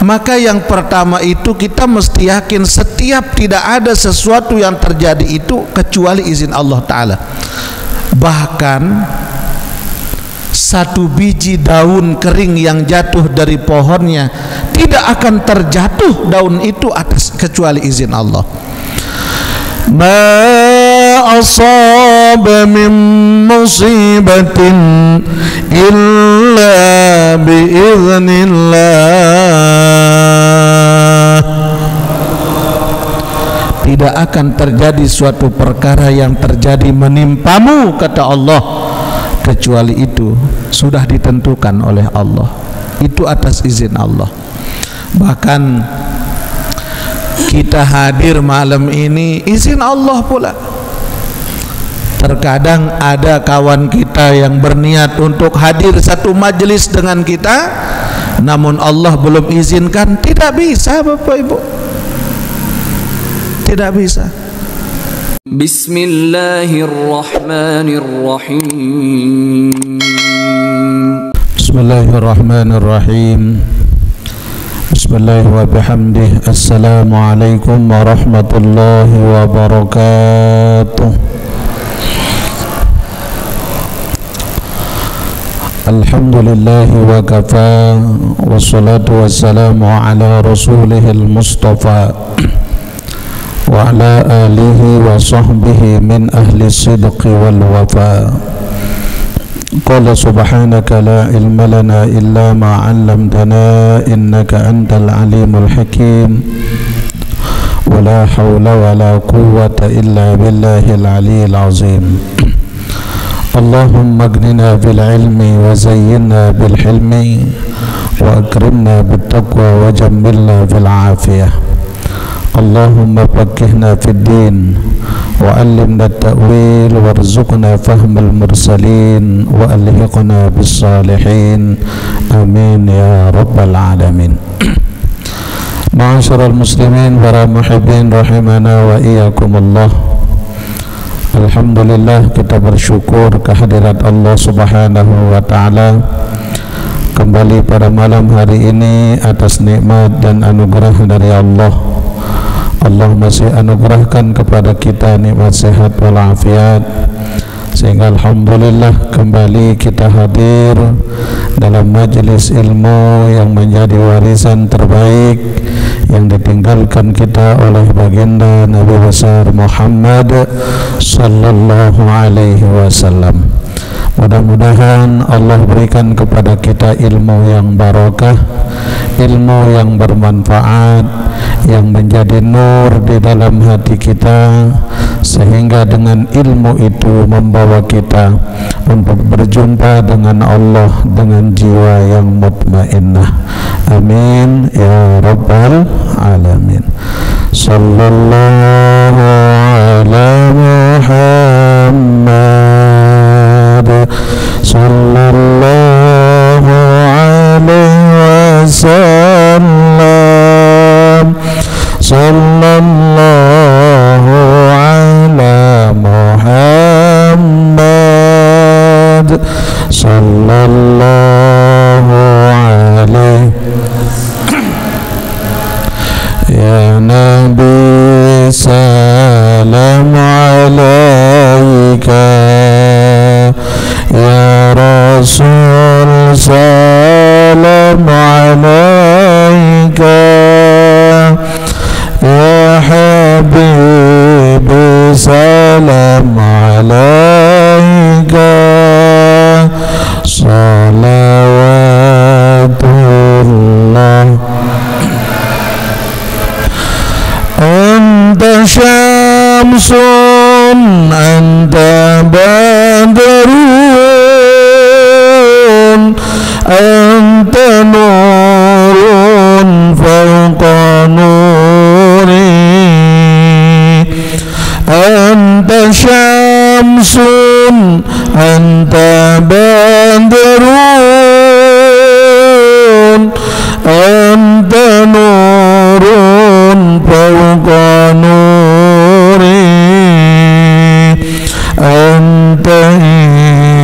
Maka yang pertama itu kita mesti yakin setiap tidak ada sesuatu yang terjadi itu kecuali izin Allah Ta'ala. Bahkan satu biji daun kering yang jatuh dari pohonnya tidak akan terjatuh daun itu atas kecuali izin Allah. Ma asaba min musibatin illa biiznillah. Tidak akan terjadi suatu perkara yang terjadi menimpamu, kata Allah, kecuali itu sudah ditentukan oleh Allah, itu atas izin Allah. Bahkan kita hadir malam ini izin Allah pula. Terkadang ada kawan kita yang berniat untuk hadir satu majelis dengan kita, namun Allah belum izinkan, tidak bisa Bapak Ibu, tidak bisa. Bismillahirrahmanirrahim. Bismillahirrahmanirrahim. Bismillah wa bihamdih. Assalamualaikum warahmatullahi wabarakatuh. Alhamdulillah wa kafa, wassalatu wassalamu ala rasulihil mustafa wa ala alihi wa sahbihi min ahli sidqi wal wafa. Qala subhanaka la ilma lana illa ma 'allamtana innaka antal alimul hakim. Wa la hawla wa la quwwata illa billahil aliyyil azim. Allahumma aghnina bil ilmi wa zayyinna bil hilmi wa akrimna bit taqwa wa jammilna bil afiyah. Allahumma faqihna fid din wa 'allimna at-ta'wil warzuqna fahmal mursalin wa alhiqna bis salihin. Amin ya rabbal alamin. Ma'asyiral muslimin para muhibbin rahimana wa iyyakumullah. Alhamdulillah, kita bersyukur kehadirat Allah Subhanahu wa ta'ala kembali pada malam hari ini atas nikmat dan anugerah dari Allah. Allah masih anugerahkan kepada kita nikmat sehat walafiat, sehingga alhamdulillah kembali kita hadir dalam majelis ilmu yang menjadi warisan terbaik yang ditinggalkan kita oleh baginda Nabi besar Muhammad sallallahu alaihi wasallam. Mudah-mudahan Allah berikan kepada kita ilmu yang barakah, ilmu yang bermanfaat, yang menjadi nur di dalam hati kita, sehingga dengan ilmu itu membawa kita untuk berjumpa dengan Allah dengan jiwa yang mutmainnah. Amin ya rabbal alamin. Sallallahu ala Muhammad, sallallahu alaihi wasallam, sallallahu ala Muhammad, sallallahu alaihi ya Nabi, salam alaika, ya Rasul, salam alaika, ya Habibi, salam alaika, salawatullah. Anta syamsun, anta badrun, anta nurun fawqa nuri, anta syamsun, anta badrun, anta nurun fawqa nuri, anta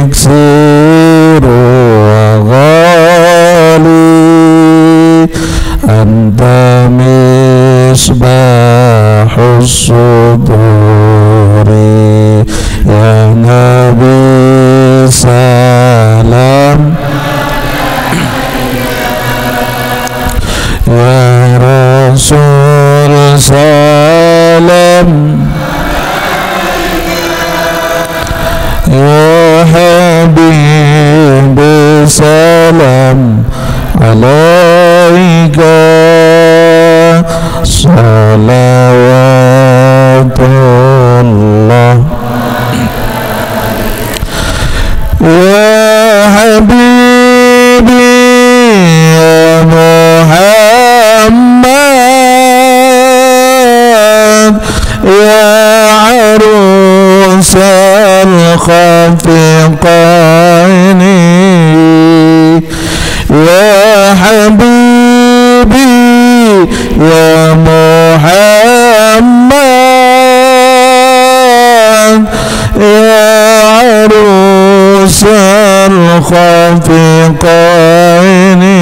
iksiru wa ghali, anta misbahus suduri ya Nabi salam ya Rasul salam ya Habib salam alaika salawatullah ya Habibi ya Muhammad ya arusal khafiqaini ya Habibi ya Muhammad ya arusal khafiqaini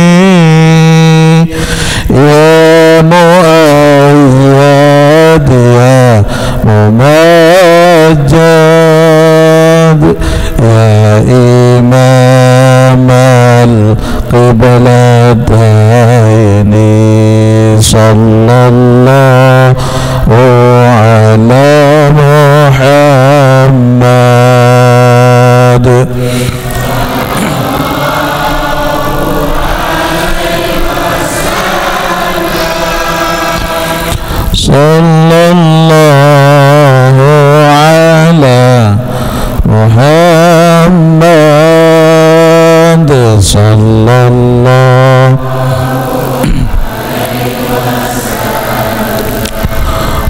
ya muayyad ya mumajjad ya imam al-qiblataini sallallahu ala Muhammad sallallahu ala Muhammad sallallahu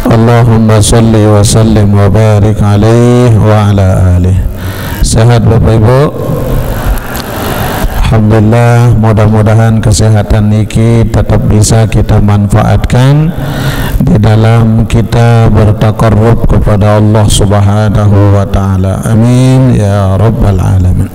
Allahumma salli wa sallim wa barik alaihi wa ala alihi. Sehat Bapak Ibu? Alhamdulillah, mudah-mudahan kesehatan niki tetap bisa kita manfaatkan di dalam kita bertaqarrub kepada Allah Subhanahu wa taala. Amin ya rabbal alamin.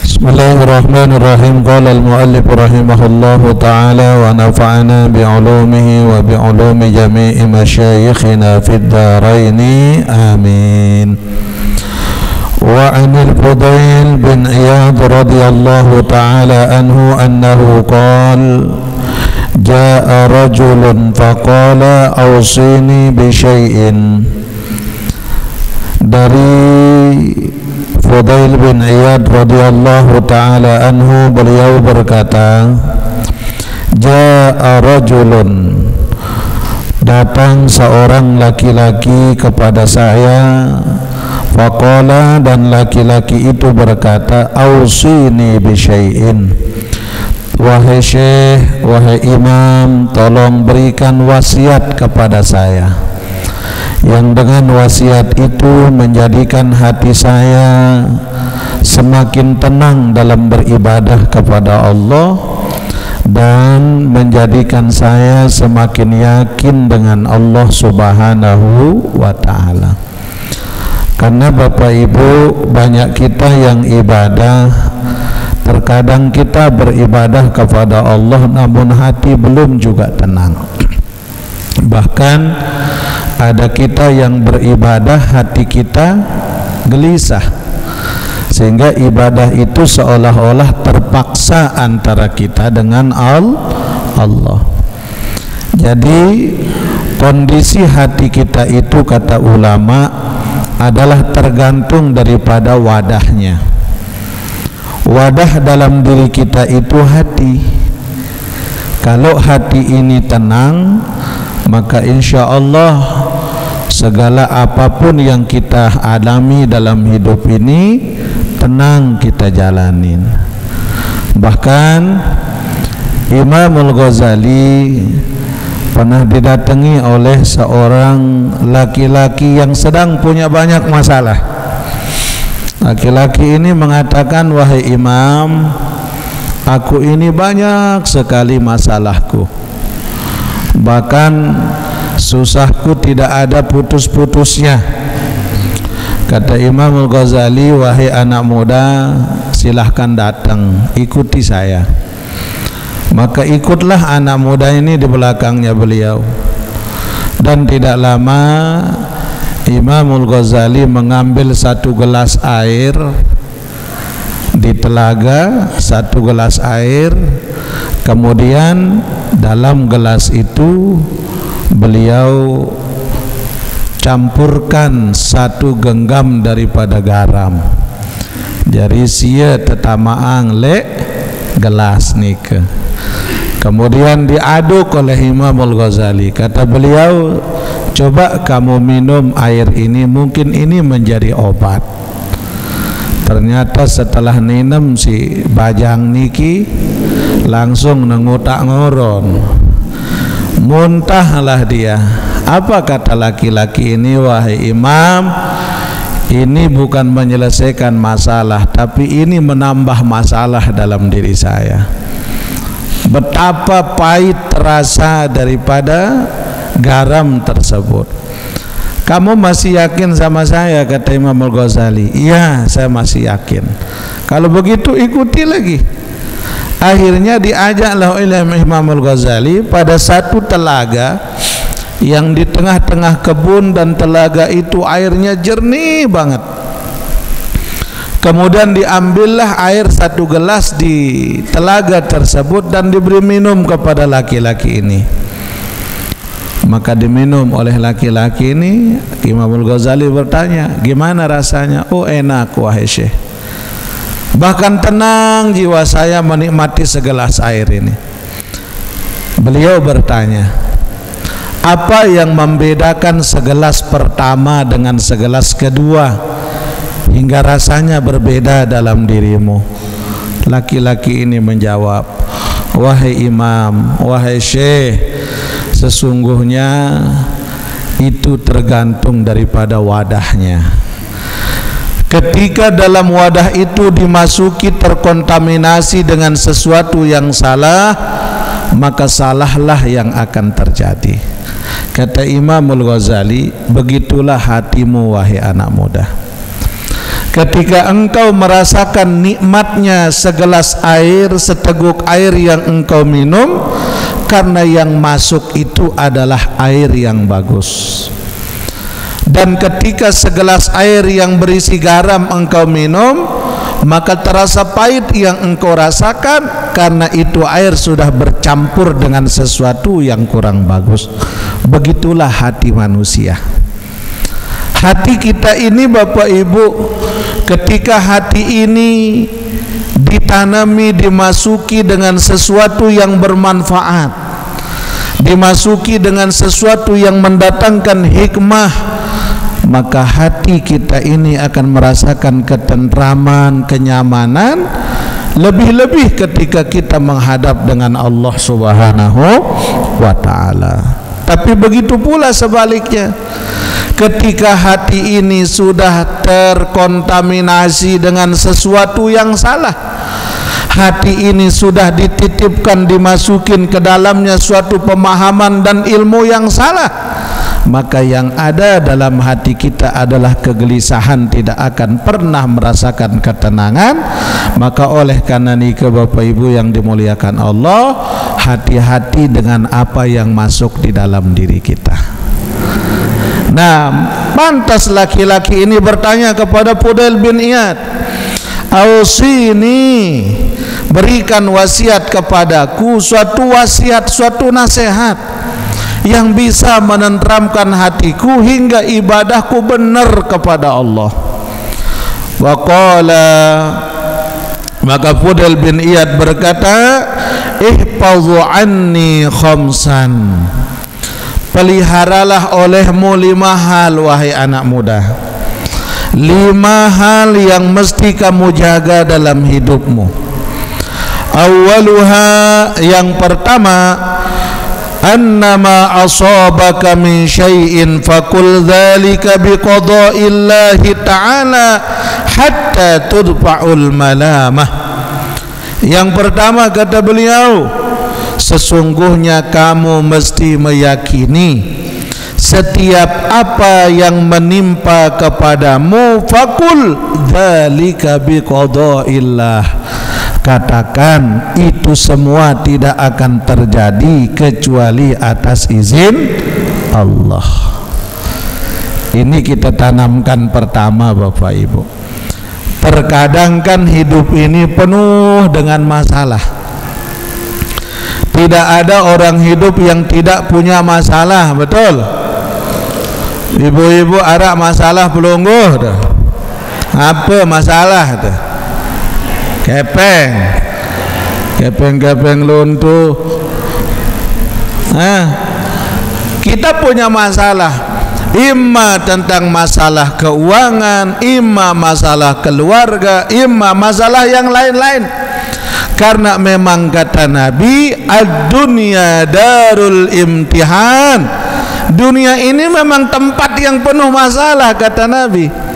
Bismillahirrahmanirrahim. Qala al-muallif rahimahullahu taala wa nafa'ana bi'ulumihi wa bi'ulumi jami'i masyayikhina fid dharaini. Amin. وعن الفضيل بن عياض رضي الله تعالى عنه أنه قال جاء رجل فقال أوصيني بشيء. Dari Fudail bin Iyad radhiyallahu ta'ala anhu, beliau berkata, Ja'a rajulun, datang seorang laki-laki kepada saya. Faqala, dan laki-laki itu berkata, Ausini bisyai'in, wahai syekh, wahai imam, tolong berikan wasiat kepada saya, yang dengan wasiat itu menjadikan hati saya semakin tenang dalam beribadah kepada Allah dan menjadikan saya semakin yakin dengan Allah Subhanahu wa ta'ala. Karena Bapak Ibu, banyak kita yang ibadah, terkadang kita beribadah kepada Allah namun hati belum juga tenang. Bahkan ada kita yang beribadah hati kita gelisah, sehingga ibadah itu seolah-olah terpaksa antara kita dengan Allah. Jadi kondisi hati kita itu, kata ulama, adalah tergantung daripada wadahnya. Wadah dalam diri kita itu hati. Kalau hati ini tenang, maka insya Allah segala apapun yang kita alami dalam hidup ini tenang kita jalanin. Bahkan Imam Al-Ghazali pernah didatangi oleh seorang laki-laki yang sedang punya banyak masalah. Laki-laki ini mengatakan, wahai imam, aku ini banyak sekali masalahku, bahkan susahku tidak ada putus-putusnya. Kata Imam Al-Ghazali, wahai anak muda, silahkan datang, ikuti saya. Maka ikutlah anak muda ini di belakangnya beliau. Dan tidak lama Imamul Ghazali mengambil satu gelas air di telaga, satu gelas air, kemudian dalam gelas itu beliau campurkan satu genggam daripada garam. Jadi sia tetamaang le gelas nika. Kemudian diaduk oleh Imamul Ghazali. Kata beliau, coba kamu minum air ini, mungkin ini menjadi obat. Ternyata setelah minum si bajang niki langsung nengutak ngoron, muntahlah dia. Apa kata laki-laki ini? Wahai Imam, ini bukan menyelesaikan masalah, tapi ini menambah masalah dalam diri saya. Betapa pahit terasa daripada garam tersebut. Kamu masih yakin sama saya? Kata Imamul Ghazali. Iya, saya masih yakin. Kalau begitu ikuti lagi. Akhirnya diajaklah oleh Imamul Ghazali pada satu telaga yang di tengah-tengah kebun, dan telaga itu airnya jernih banget. Kemudian diambillah air satu gelas di telaga tersebut dan diberi minum kepada laki-laki ini. Maka diminum oleh laki-laki ini. Imamul Ghazali bertanya, gimana rasanya? Oh enak wahai Syekh, bahkan tenang jiwa saya menikmati segelas air ini. Beliau bertanya, apa yang membedakan segelas pertama dengan segelas kedua hingga rasanya berbeda dalam dirimu? Laki-laki ini menjawab, wahai Imam, wahai Syekh, sesungguhnya itu tergantung daripada wadahnya. Ketika dalam wadah itu dimasuki terkontaminasi dengan sesuatu yang salah, maka salahlah yang akan terjadi. Kata Imamul Ghazali, begitulah hatimu wahai anak muda. Ketika engkau merasakan nikmatnya segelas air, seteguk air yang engkau minum, karena yang masuk itu adalah air yang bagus. Dan ketika segelas air yang berisi garam engkau minum, maka terasa pahit yang engkau rasakan, karena itu air sudah bercampur dengan sesuatu yang kurang bagus. Begitulah hati manusia. Hati kita ini Bapak Ibu, ketika hati ini ditanami, dimasuki dengan sesuatu yang bermanfaat, dimasuki dengan sesuatu yang mendatangkan hikmah, maka hati kita ini akan merasakan ketentraman, kenyamanan, lebih-lebih ketika kita menghadap dengan Allah Subhanahu wa ta'ala. Tapi begitu pula sebaliknya, ketika hati ini sudah terkontaminasi dengan sesuatu yang salah, hati ini sudah dititipkan, dimasukin ke dalamnya suatu pemahaman dan ilmu yang salah, maka yang ada dalam hati kita adalah kegelisahan, tidak akan pernah merasakan ketenangan. Maka oleh karena nikah Bapak Ibu yang dimuliakan Allah, hati-hati dengan apa yang masuk di dalam diri kita. Nah, pantas laki-laki ini bertanya kepada Fudail bin Iyad, "Ausini, berikan wasiat kepadaku, suatu wasiat, suatu nasihat yang bisa menenteramkan hatiku hingga ibadahku benar kepada Allah." Waqala, maka Fudail bin Iyad berkata, "Ihfazu anni khamsan." Peliharalah olehmu 5 hal wahai anak muda. 5 hal yang mesti kamu jaga dalam hidupmu. Awaluha, yang pertama, annama asabaka min syai'in faqul dzalika biqada'illahi ta'ala hatta tudfa'ul malamah. Yang pertama kata beliau, sesungguhnya kamu mesti meyakini setiap apa yang menimpa kepadamu, faqul dzalika biqadaillah, katakan itu semua tidak akan terjadi kecuali atas izin Allah. Ini kita tanamkan pertama, Bapak Ibu. Terkadang kan hidup ini penuh dengan masalah. Tidak ada orang hidup yang tidak punya masalah, betul? Ibu-ibu ada masalah pelungguh tuh. Apa masalah tuh? Kepeng luntuh. Kita punya masalah, imma tentang masalah keuangan, imma masalah keluarga, imma masalah yang lain-lain. Karena memang kata Nabi, ad-dunya darul imtihan. Dunia ini memang tempat yang penuh masalah, kata Nabi.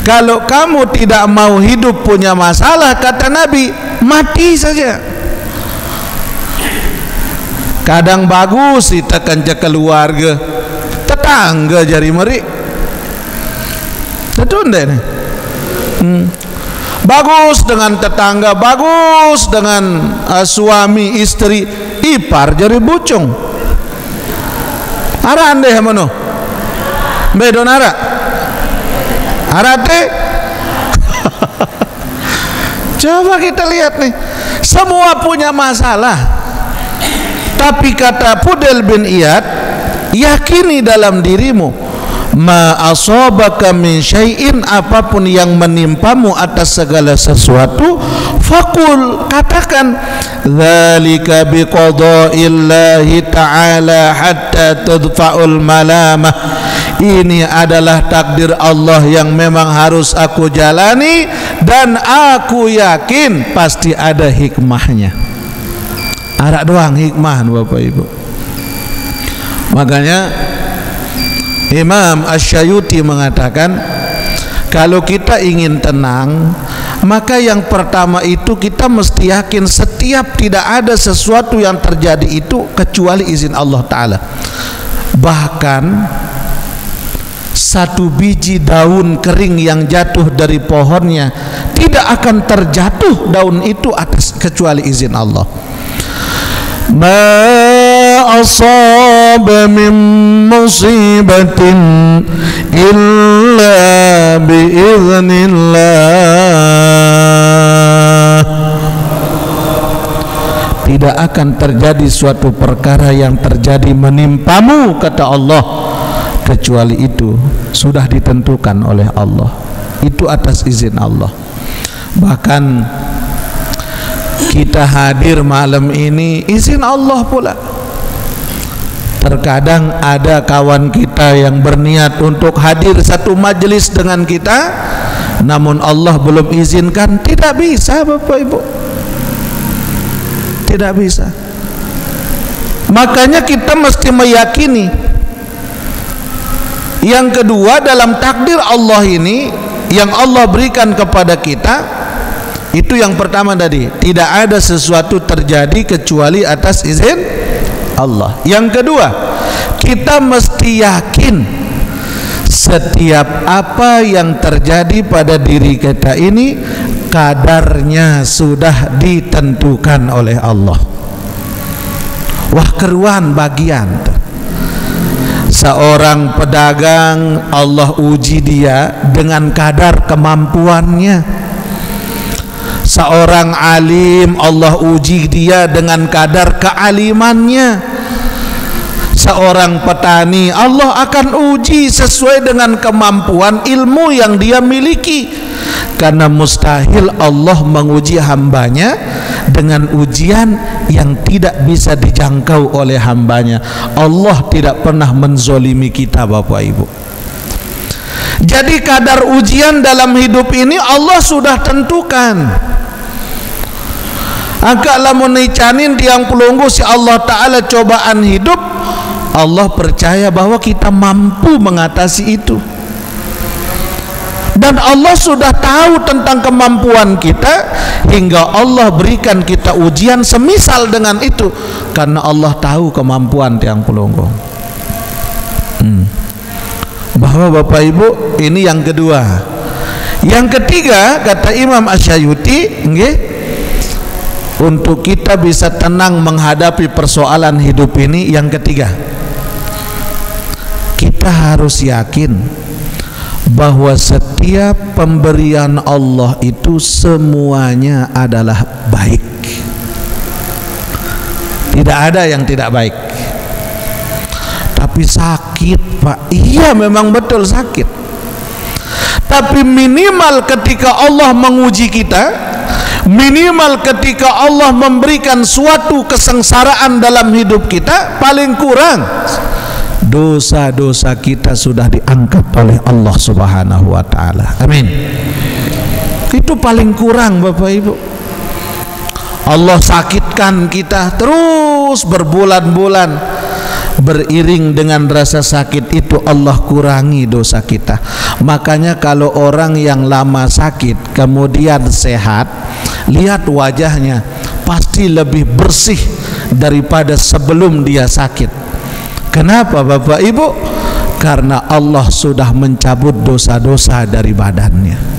Kalau kamu tidak mau hidup punya masalah, kata Nabi, mati saja. Kadang bagus ditekan keluarga, tetangga jari meri. Tetunda nih. Bagus dengan tetangga, bagus dengan suami istri, ipar jari bucung. Ara ande mano? Bedon ara. Arate. Coba kita lihat nih, semua punya masalah. Tapi kata Fudel bin Iyad, yakini dalam dirimu, ma asabaka min syai'in, apapun yang menimpamu atas segala sesuatu, faqul, katakan, dzalika biqada'illahi ta'ala hatta tadfa'ul malamah. Ini adalah takdir Allah yang memang harus aku jalani, dan aku yakin pasti ada hikmahnya. Ada doang hikmah, Bapak Ibu. Makanya Imam Asy-Syafi'i mengatakan, kalau kita ingin tenang, maka yang pertama itu kita mesti yakin setiap tidak ada sesuatu yang terjadi itu kecuali izin Allah Ta'ala. Bahkan satu biji daun kering yang jatuh dari pohonnya tidak akan terjatuh daun itu atas kecuali izin Allah. Ma asaba min musibatin illa biiznillah. Tidak akan terjadi suatu perkara yang terjadi menimpamu, kata Allah, kecuali itu sudah ditentukan oleh Allah. Itu atas izin Allah. Bahkan kita hadir malam ini izin Allah pula. Terkadang ada kawan kita yang berniat untuk hadir satu majelis dengan kita, namun Allah belum izinkan. Tidak bisa, Bapak Ibu, tidak bisa. Makanya kita mesti meyakini. Yang kedua, dalam takdir Allah ini yang Allah berikan kepada kita, itu yang pertama tadi, tidak ada sesuatu terjadi kecuali atas izin Allah. Yang kedua, kita mesti yakin setiap apa yang terjadi pada diri kita ini kadarnya sudah ditentukan oleh Allah. Wah, keruan bagian. Seorang pedagang, Allah uji dia dengan kadar kemampuannya. Seorang alim, Allah uji dia dengan kadar kealimannya. Seorang petani, Allah akan uji sesuai dengan kemampuan ilmu yang dia miliki. Karena mustahil Allah menguji hambanya dengan ujian yang tidak bisa dijangkau oleh hambanya. Allah tidak pernah menzolimi kita, Bapak Ibu. Jadi kadar ujian dalam hidup ini Allah sudah tentukan. Angka lamun nicanin tiang pelunggu si Allah Ta'ala cobaan hidup, Allah percaya bahwa kita mampu mengatasi itu. Dan Allah sudah tahu tentang kemampuan kita, hingga Allah berikan kita ujian semisal dengan itu, karena Allah tahu kemampuan tiang pelunggu. Bahwa Bapak Ibu, ini yang kedua. Yang ketiga, kata Imam Asy-Syafi'i, nggih, untuk kita bisa tenang menghadapi persoalan hidup ini. Yang ketiga, kita harus yakin bahwa setiap pemberian Allah itu semuanya adalah baik. Tidak ada yang tidak baik. Tapi sakit, Pak. Iya, memang betul sakit. Tapi minimal ketika Allah menguji kita, minimal ketika Allah memberikan suatu kesengsaraan dalam hidup kita, paling kurang dosa-dosa kita sudah diangkat oleh Allah Subhanahu wa taala. Amin. Itu paling kurang, Bapak Ibu. Allah sakitkan kita terus berbulan-bulan, beriring dengan rasa sakit itu Allah kurangi dosa kita. Makanya kalau orang yang lama sakit kemudian sehat, lihat wajahnya pasti lebih bersih daripada sebelum dia sakit. Kenapa, Bapak Ibu? Karena Allah sudah mencabut dosa-dosa dari badannya.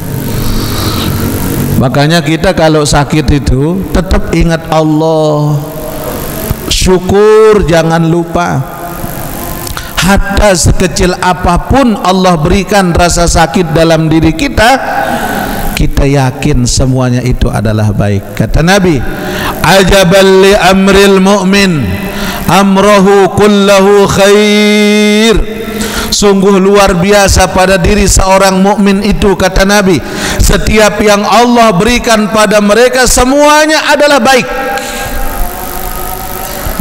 Makanya kita kalau sakit itu tetap ingat Allah, syukur, jangan lupa. Hatta sekecil apapun Allah berikan rasa sakit dalam diri kita, kita yakin semuanya itu adalah baik. Kata Nabi, ajabal li amril mu'min amrahu kullahu khair. Sungguh luar biasa pada diri seorang mukmin itu, kata Nabi, setiap yang Allah berikan pada mereka semuanya adalah baik.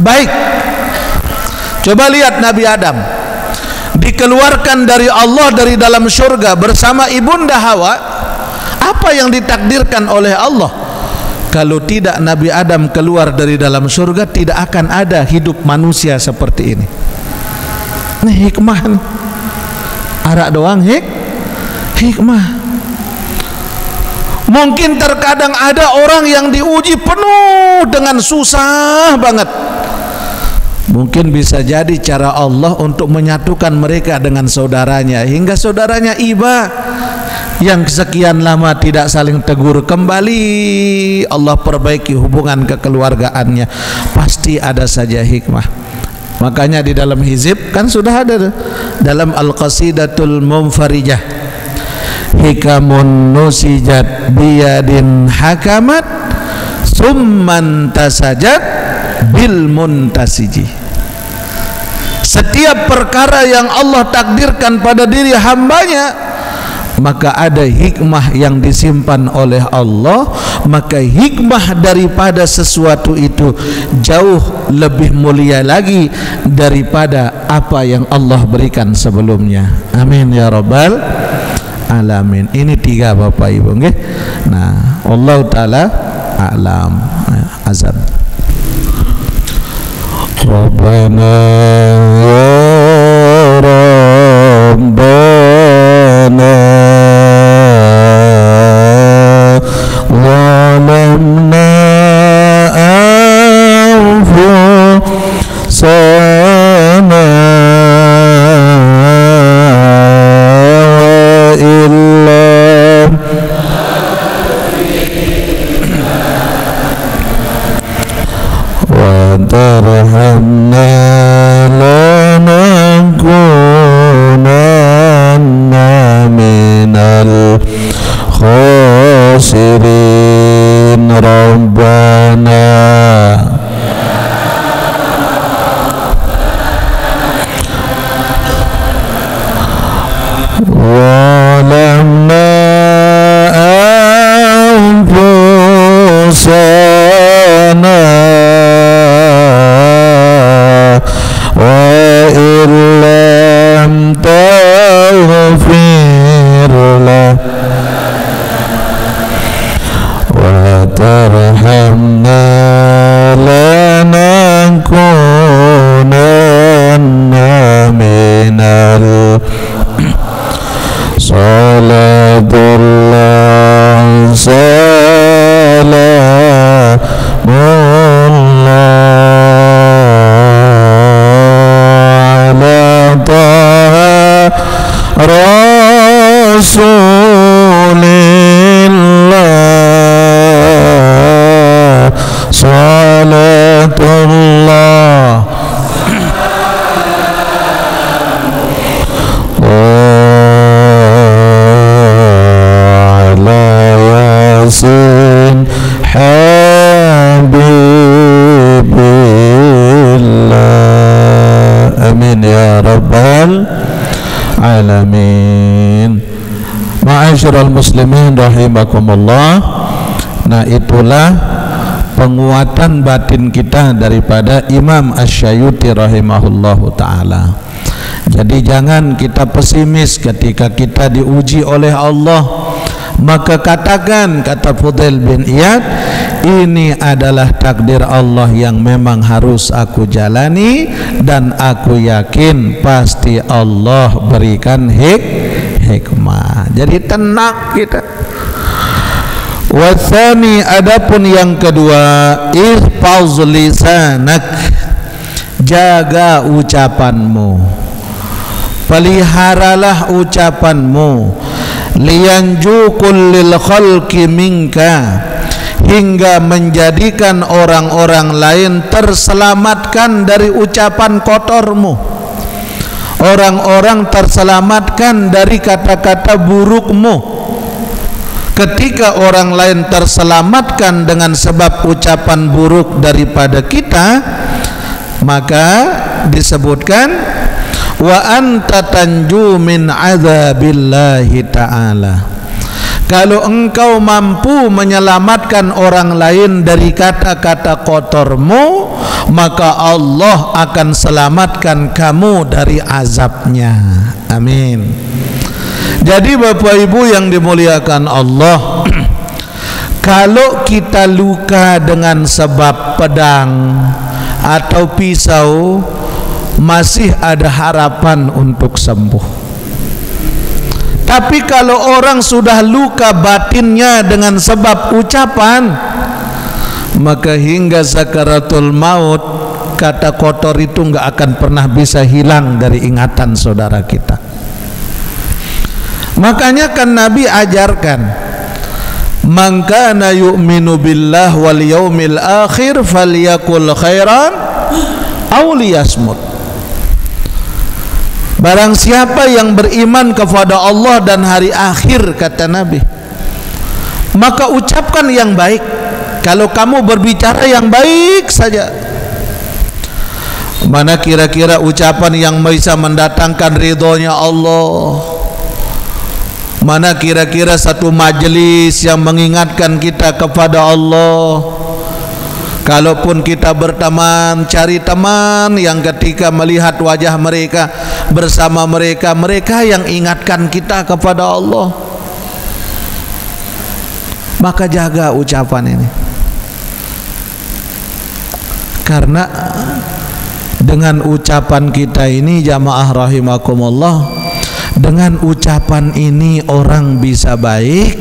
Baik. Coba lihat Nabi Adam dikeluarkan dari Allah dari dalam surga bersama ibunda Hawa. Apa yang ditakdirkan oleh Allah? Kalau tidak Nabi Adam keluar dari dalam surga, tidak akan ada hidup manusia seperti ini. Ini hikmah nih. Arak doang hikmah. Mungkin terkadang ada orang yang diuji penuh dengan susah banget. Mungkin bisa jadi cara Allah untuk menyatukan mereka dengan saudaranya, hingga saudaranya iba yang sekian lama tidak saling tegur, kembali Allah perbaiki hubungan kekeluargaannya. Pasti ada saja hikmah. Makanya di dalam hizib kan sudah ada dalam Al-Qasidatul Munfarijah, hikamun nusijat biyadin hakamat summan tasajat bil muntasiji. Setiap perkara yang Allah takdirkan pada diri hambanya, maka ada hikmah yang disimpan oleh Allah. Maka hikmah daripada sesuatu itu jauh lebih mulia lagi daripada apa yang Allah berikan sebelumnya. Amin ya rabbal alamin. Ini tiga, Bapak Ibu, nggih. Nah, Allah taala a'lam. Azan. Rabbana ya Rabbana zalamna anfusana wa illa wa tarhamna lanakunanna minal khasirin. Rabbana walamna anfusana wa illam taghfir lana amin ya rabbal alamin. Ma'asyiral muslimin rahimakumullah. Nah, itulah penguatan batin kita daripada Imam Asy-Syafi'i rahimahullahu taala. Jadi jangan kita pesimis ketika kita diuji oleh Allah. Maka katakan, kata Fudail bin Iyad, ini adalah takdir Allah yang memang harus aku jalani, dan aku yakin pasti Allah berikan hikmah. Jadi tenang kita. Watsani, adapun yang kedua, ihfaz lisanak, jaga ucapanmu, peliharalah ucapanmu, liyanju kullil khalqi minka, hingga menjadikan orang-orang lain terselamatkan dari ucapan kotormu, orang-orang terselamatkan dari kata-kata burukmu. Ketika orang lain terselamatkan dengan sebab ucapan buruk daripada kita, maka disebutkan wa anta tanju min azabillahi ta'ala. Kalau engkau mampu menyelamatkan orang lain dari kata-kata kotormu, maka Allah akan selamatkan kamu dari azabnya. Amin. Jadi Bapak Ibu yang dimuliakan Allah, kalau kita luka dengan sebab pedang atau pisau, masih ada harapan untuk sembuh. Tapi kalau orang sudah luka batinnya dengan sebab ucapan, maka hingga sakaratul maut, kata kotor itu nggak akan pernah bisa hilang dari ingatan saudara kita. Makanya kan Nabi ajarkan, man kana yu'minu billah wal yaumil akhir falyakul khairan aw liyasmut. Barang siapa yang beriman kepada Allah dan hari akhir, kata Nabi, maka ucapkan yang baik. Kalau kamu berbicara yang baik saja. Mana kira-kira ucapan yang bisa mendatangkan ridhonya Allah? Mana kira-kira satu majelis yang mengingatkan kita kepada Allah? Kalaupun kita berteman, cari teman yang ketika melihat wajah mereka, bersama mereka, mereka yang ingatkan kita kepada Allah. Maka jaga ucapan ini, karena dengan ucapan kita ini, jamaah rahimakumullah, dengan ucapan ini orang bisa baik,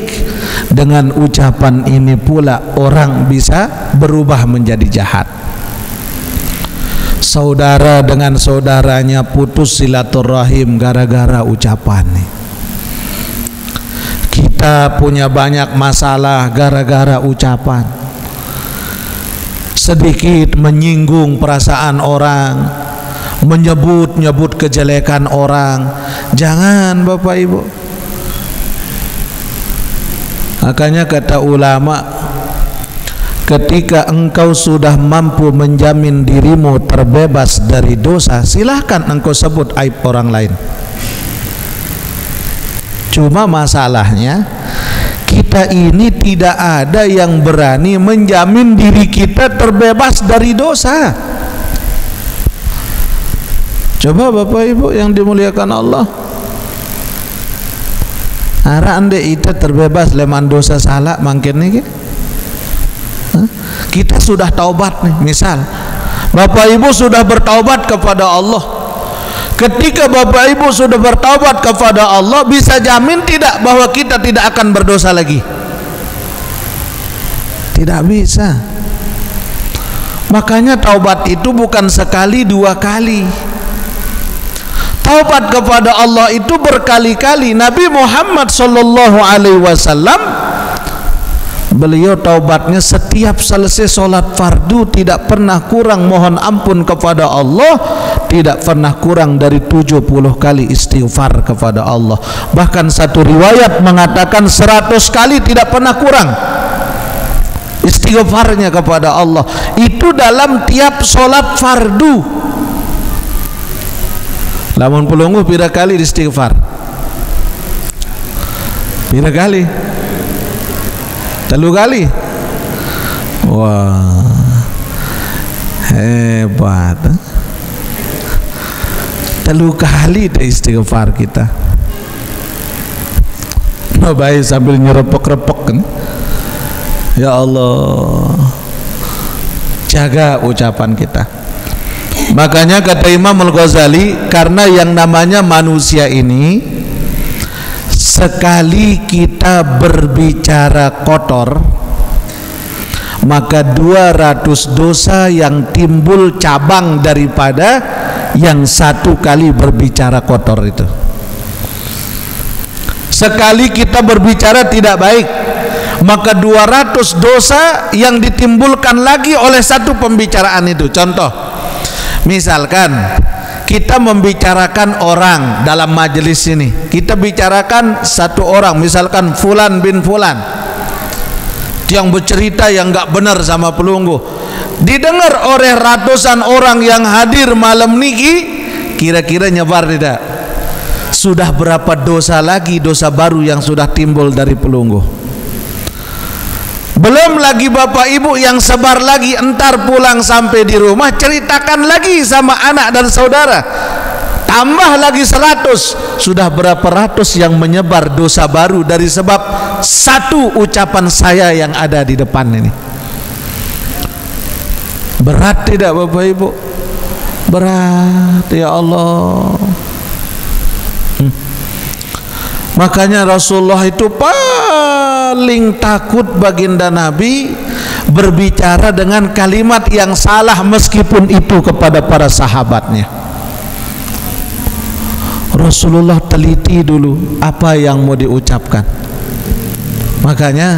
dengan ucapan ini pula orang bisa berubah menjadi jahat. Saudara dengan saudaranya putus silaturahim gara-gara ucapan nih. Kita punya banyak masalah gara-gara ucapan. Sedikit menyinggung perasaan orang, menyebut-nyebut kejelekan orang, jangan Bapak Ibu. Makanya kata ulama, ketika engkau sudah mampu menjamin dirimu terbebas dari dosa, silahkan engkau sebut aib orang lain. Cuma masalahnya, kita ini tidak ada yang berani menjamin diri kita terbebas dari dosa. Coba Bapak Ibu yang dimuliakan Allah, ara ande itu terbebas leman dosa salah mungkin nih. Kita sudah taubat nih, misal Bapak Ibu sudah bertaubat kepada Allah. Ketika Bapak Ibu sudah bertaubat kepada Allah, bisa jamin tidak bahwa kita tidak akan berdosa lagi? Tidak bisa. Makanya taubat itu bukan sekali dua kali. Taubat kepada Allah itu berkali-kali. Nabi Muhammad SAW, beliau taubatnya setiap selesai sholat fardu tidak pernah kurang mohon ampun kepada Allah, tidak pernah kurang dari 70 kali istighfar kepada Allah. Bahkan satu riwayat mengatakan 100 kali tidak pernah kurang istighfarnya kepada Allah. Itu dalam tiap sholat fardu. Lamun pelungguh pira kali istighfar? Pira kali? 3 kali. Wah, hebat. 3 kali deh istighfar kita. Nah, baik sambil nyerepek-repek kan. Ya Allah, jaga ucapan kita. Makanya kata Imam Al-Ghazali, karena yang namanya manusia ini, sekali kita berbicara kotor, maka 200 dosa yang timbul cabang daripada yang 1 kali berbicara kotor itu. Sekali kita berbicara tidak baik, maka 200 dosa yang ditimbulkan lagi oleh 1 pembicaraan itu. Contoh, misalkan kita membicarakan orang dalam majelis ini, kita bicarakan 1 orang, misalkan Fulan bin Fulan yang bercerita yang gak benar sama pelungguh, didengar oleh ratusan orang yang hadir malam niki, kira-kira nyebar tidak? Sudah berapa dosa lagi, dosa baru yang sudah timbul dari pelungguh? Belum lagi bapak ibu yang sebar lagi, entar pulang sampai di rumah ceritakan lagi sama anak dan saudara, tambah lagi 100, sudah berapa ratus yang menyebar dosa baru dari sebab 1 ucapan saya yang ada di depan ini. Berat tidak bapak ibu? Berat ya Allah. Makanya Rasulullah itu paling takut baginda Nabi berbicara dengan kalimat yang salah, meskipun itu kepada para sahabatnya. Rasulullah teliti dulu apa yang mau diucapkan. Makanya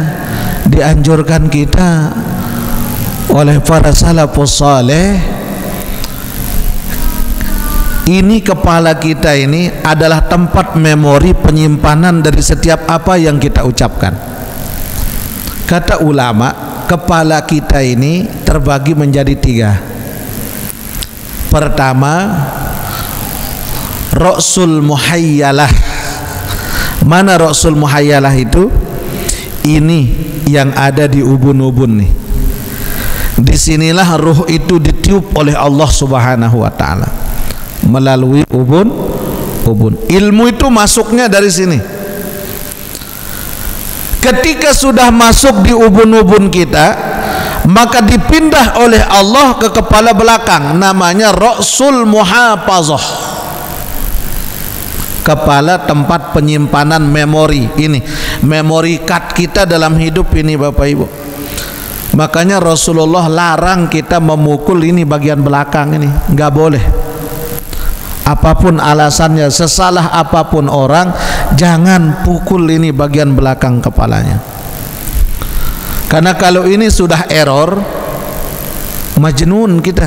dianjurkan kita oleh para salafus saleh, ini kepala kita ini adalah tempat memori penyimpanan dari setiap apa yang kita ucapkan. Kata ulama, kepala kita ini terbagi menjadi 3. Pertama, Ra'sul Muhayyalah. Mana Ra'sul Muhayyalah itu? Ini yang ada di ubun-ubun nih. Disinilah ruh itu ditiup oleh Allah Subhanahu wa ta'ala melalui ubun. Ilmu itu masuknya dari sini. Ketika sudah masuk di ubun-ubun kita, maka dipindah oleh Allah ke kepala belakang, namanya Ra'sul Muhafazah, kepala tempat penyimpanan memori. Ini memori card kita dalam hidup ini bapak ibu. Makanya Rasulullah larang kita memukul ini bagian belakang ini, nggak boleh. Apapun alasannya, sesalah apapun orang, jangan pukul ini bagian belakang kepalanya. Karena kalau ini sudah error, majnun kita,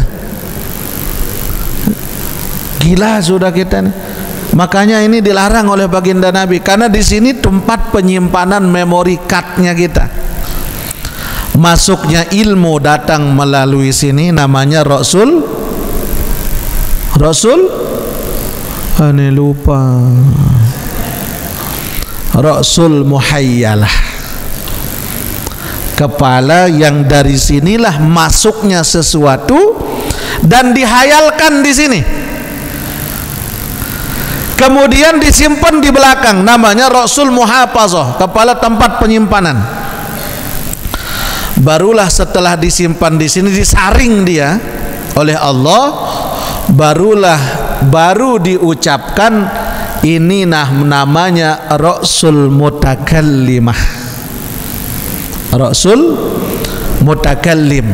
gila sudah kita nih. Makanya ini dilarang oleh baginda Nabi, karena di sini tempat penyimpanan memori cardnya kita. Masuknya ilmu datang melalui sini, namanya Ra'sul aneh lupa, Ra'sul Muhayyalah, kepala yang dari sinilah masuknya sesuatu dan dihayalkan di sini, kemudian disimpan di belakang, namanya Ra'sul Muhafazah, kepala tempat penyimpanan. Barulah setelah disimpan di sini, disaring dia oleh Allah, baru diucapkan, ini namanya Ra'sul Mutakallimah, Ra'sul Mutakallim,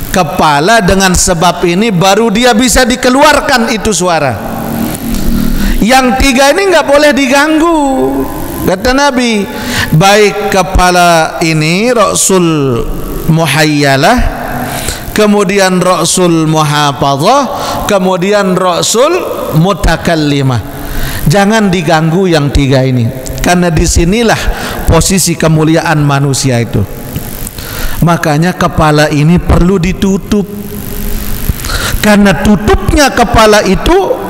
kepala. Dengan sebab ini baru dia bisa dikeluarkan itu suara. Yang 3 ini nggak boleh diganggu, kata Nabi. Baik kepala ini Ra'sul Muhayyalah, kemudian Ra'sul Muhafazah, kemudian Ra'sul Mutakallimah. Jangan diganggu yang 3 ini, karena disinilah posisi kemuliaan manusia itu. Makanya kepala ini perlu ditutup, karena tutupnya kepala itu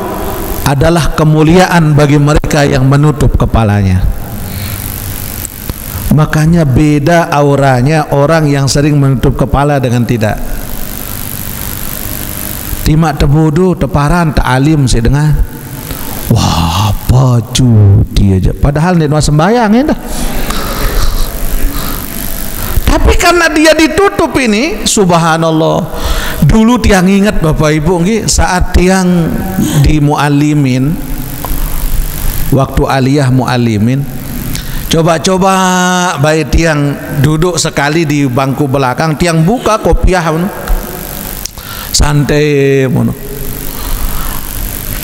adalah kemuliaan bagi mereka yang menutup kepalanya. Makanya beda auranya orang yang sering menutup kepala dengan tidak. Timak tebodo, teparan, tak alim saya dengar. Wah, baju dia aja. Padahal dia mau sembahyang ya dah. Tapi karena dia ditutup ini, subhanallah. Dulu tiang ingat Bapak Ibu saat tiang di muallimin, waktu aliyah muallimin, coba-coba baik tiang duduk sekali di bangku belakang, tiang buka kopiah santai mono.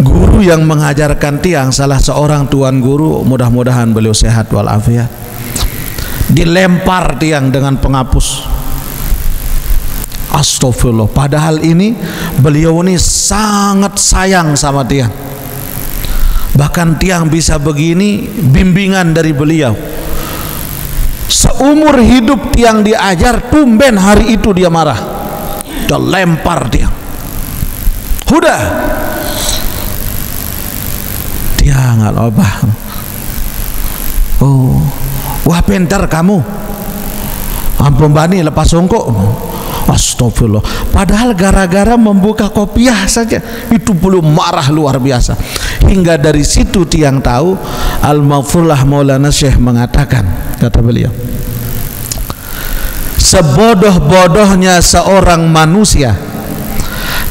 Guru yang mengajarkan tiang, salah seorang tuan guru, mudah-mudahan beliau sehat walafiat, dilempar tiang dengan penghapus. Astagfirullah. Padahal ini beliau ini sangat sayang sama tiang. Bahkan tiang bisa begini bimbingan dari beliau. Seumur hidup tiang diajar, tumben hari itu dia marah. Dia lempar tiang. Udah. Tiang apa? Oh, wah pintar kamu. Ampun bani lepas songkok. Astagfirullah. Padahal gara-gara membuka kopiah saja itu belum marah luar biasa. Hingga dari situ tiang tahu, Al-Maghfurlah Maulana Syekh mengatakan, kata beliau, sebodoh-bodohnya seorang manusia,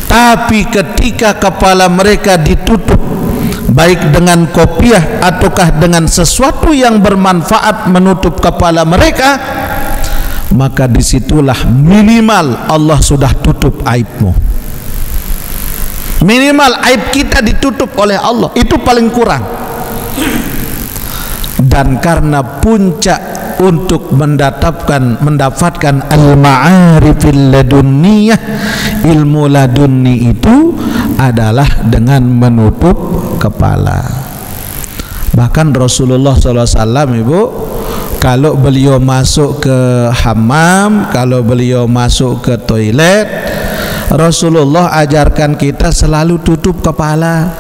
tapi ketika kepala mereka ditutup baik dengan kopiah ataukah dengan sesuatu yang bermanfaat menutup kepala mereka, maka disitulah minimal Allah sudah tutup aibmu. Minimal aib kita ditutup oleh Allah, itu paling kurang. Dan karena puncak untuk mendapatkan al-ma'arifil ladunniyah, ilmu ladunni itu adalah dengan menutup kepala. Bahkan Rasulullah SAW, Ibu, kalau beliau masuk ke hammam, kalau beliau masuk ke toilet, Rasulullah ajarkan kita selalu tutup kepala.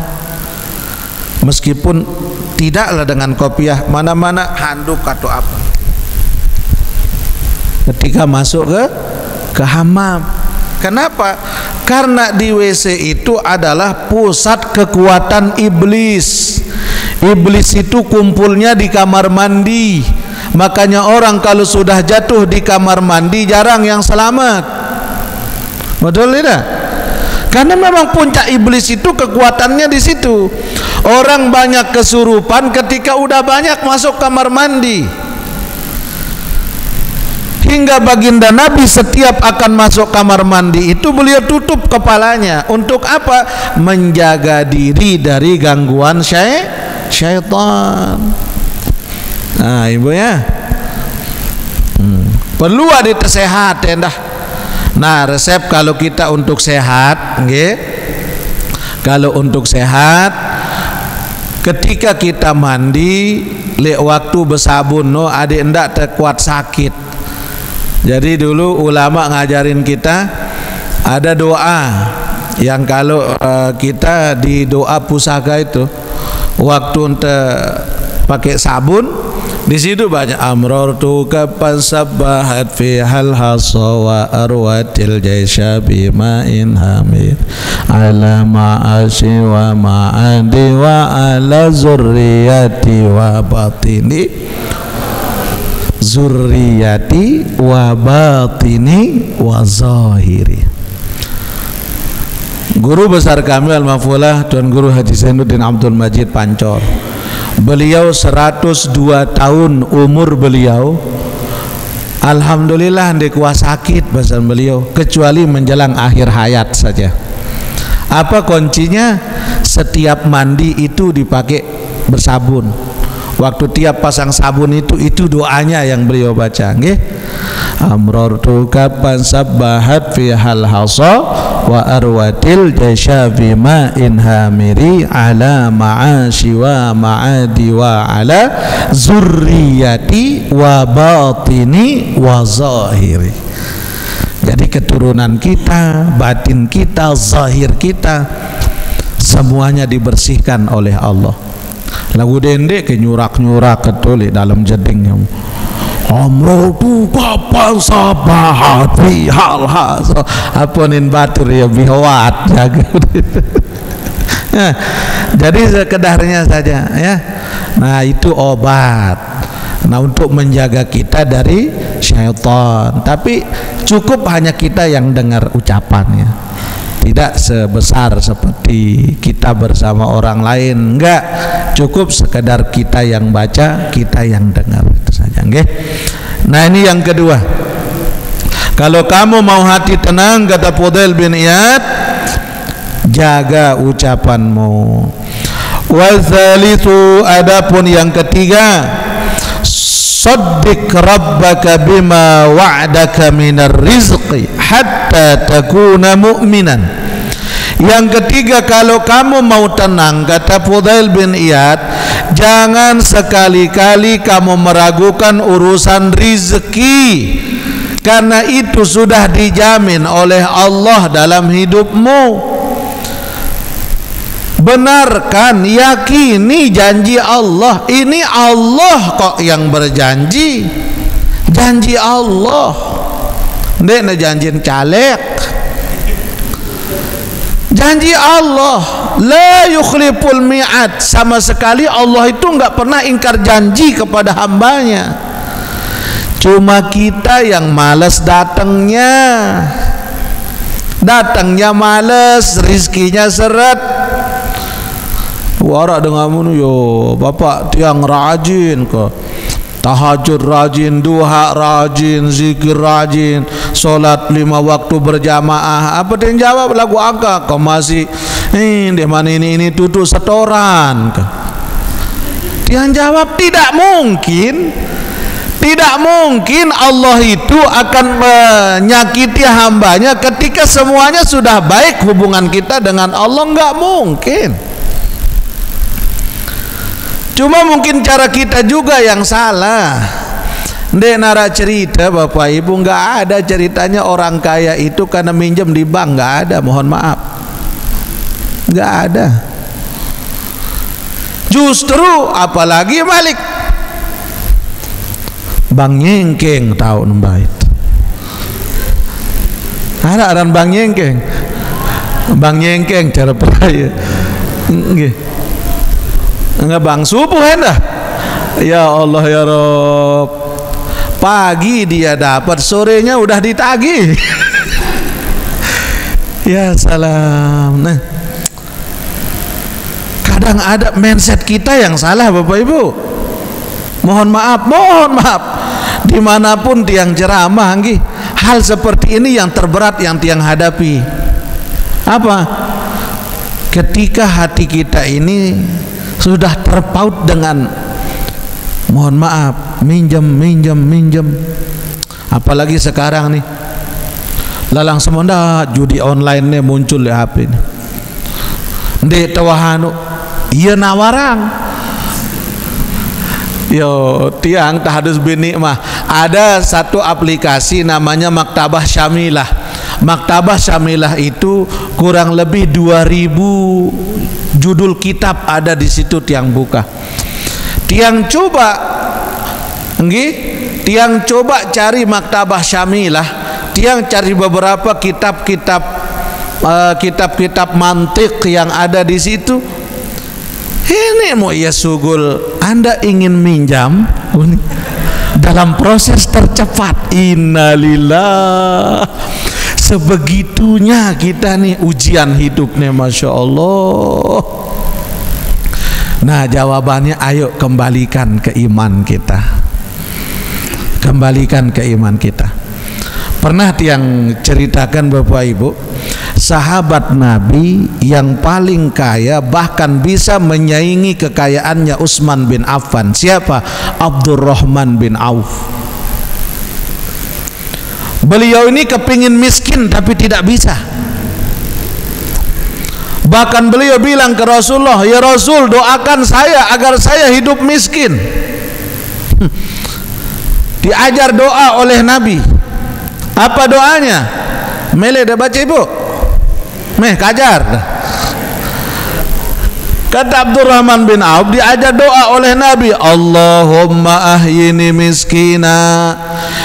Meskipun tidaklah dengan kopiah, mana-mana handuk atau apa. Ketika masuk ke hammam. Kenapa? Karena di WC itu adalah pusat kekuatan iblis. Iblis itu kumpulnya di kamar mandi. Makanya orang kalau sudah jatuh di kamar mandi jarang yang selamat. Betul tidak? Karena memang puncak iblis itu kekuatannya di situ. Orang banyak kesurupan ketika udah banyak masuk kamar mandi. Hingga baginda Nabi setiap akan masuk kamar mandi itu beliau tutup kepalanya. Untuk apa? Menjaga diri dari gangguan syaitan. Nah, Ibu ya, perlu ada sehat ya dah. Nah, resep kalau kita untuk sehat, okay? Kalau untuk sehat, ketika kita mandi, lek waktu bersabun, no, adik ndak terkuat sakit. Jadi dulu ulama ngajarin kita ada doa yang kalau kita di doa pusaka itu waktu pakai sabun, di situ banyak amrartu kapan sabbahat fi hal hasawa arwatil jaisha bima'in hamid ala ma'ashi wa ma'adi wa ala zurriyati wa batini zurriyati wa batini wa zahiri. Guru besar kami Al-Mafullah Tuan Guru Haji Zainuddin Abdul Majid Pancor, beliau 102 tahun umur beliau. Alhamdulillah ndek kuah sakit bahasan beliau kecuali menjelang akhir hayat saja. Apa kuncinya? Setiap mandi itu dipakai bersabun. Waktu tiap pasang sabun itu doanya yang beliau baca, nggih. Amrartu kapan sabbahat fi hal hasa wa arwatil jasya bima in hamiri ala ma'ashi wa ma'adi wa ala zurriyati wa batini wa zahiri. Jadi keturunan kita, batin kita, zahir kita, semuanya dibersihkan oleh Allah. Lagu dendek ke nyurak-nyurak ketuli dalam jedingnya. Amro tu kapan sabahat fi hal haso aponin batur ya bihawat jaga. Jadi sekedarnya saja ya. Nah itu obat. Nah untuk menjaga kita dari syaitan. Tapi cukup hanya kita yang dengar ucapannya, tidak sebesar seperti kita bersama orang lain. Enggak, cukup sekedar kita yang baca, kita yang dengar, itu saja. Okay? Nah ini yang kedua. Kalau kamu mau hati tenang, kata Fudail bin Iyad, jaga ucapanmu. Wal thalithu, adapun yang ketiga, saddiq rabbaka bima wa'daka minar rizqi hatta takuna mu'minan. Yang ketiga, kalau kamu mau tenang, kata Fudail bin Iyad, jangan sekali-kali kamu meragukan urusan rizki, karena itu sudah dijamin oleh Allah dalam hidupmu. Benarkan, yakini janji Allah. Ini Allah kok yang berjanji, janji Allah. Ndek na janjin caleg, janji Allah. La yukhliful mi'ad. Sama sekali Allah itu enggak pernah ingkar janji kepada hambanya. Cuma kita yang malas datangnya. Datangnya malas, rizkinya seret. Warak denganmu yo, bapak tiang rajin ke tahajud rajin, duha rajin, zikir rajin, solat 5 waktu berjamaah. Apa dia jawab lagu angka? Kau masih di mana ini tutup setoran ke? Dia jawab tidak mungkin. Tidak mungkin Allah itu akan menyakiti hambanya ketika semuanya sudah baik hubungan kita dengan Allah. Enggak mungkin. Cuma mungkin cara kita juga yang salah. Ndek nara cerita Bapak Ibu, nggak ada ceritanya orang kaya itu karena minjem di bank, nggak ada, mohon maaf, nggak ada. Justru apalagi Malik Bang Nyengkeng tahu nembait. Ada aran Bang Nyengkeng. Bang Nyengkeng cara peraya. Nggih. Enggak bang subuh hendak. Ya Allah ya Rob, pagi dia dapat, sorenya udah ditagih. Ya salam. Nah, kadang ada mindset kita yang salah Bapak Ibu. Mohon maaf. Dimanapun tiang ceramah, hal seperti ini yang terberat yang tiang hadapi. Apa? Ketika hati kita ini sudah terpaut dengan mohon maaf minjem, apalagi sekarang nih lalang semonda judi online nih muncul di HP ini. Ndek tawahanu iya nawarang yo tiang tahadus bini mah ada satu aplikasi namanya Maktabah Syamilah. Maktabah Syamilah itu kurang lebih 2000 judul kitab ada di situ tiang buka. Tiang coba cari Maktabah Syamilah, tiang cari beberapa kitab-kitab mantik yang ada di situ. Ini mau ya sugul, Anda ingin minjam dalam proses tercepat. Innalillah. Sebegitunya kita nih ujian hidupnya, Masya Allah. Nah jawabannya, ayo kembalikan ke iman kita. Kembalikan ke iman kita. Pernah tiang ceritakan Bapak Ibu, sahabat Nabi yang paling kaya, bahkan bisa menyaingi kekayaannya Utsman bin Affan. Siapa? Abdurrahman bin Auf. Beliau ini kepingin miskin tapi tidak bisa. Bahkan beliau bilang ke Rasulullah, ya Rasul, doakan saya agar saya hidup miskin. Diajar doa oleh Nabi. Apa doanya? Mele dah baca ibu? Meh kajar. Kata Abdurrahman bin Auf, diajar doa oleh Nabi, Allahumma ahyini miskina,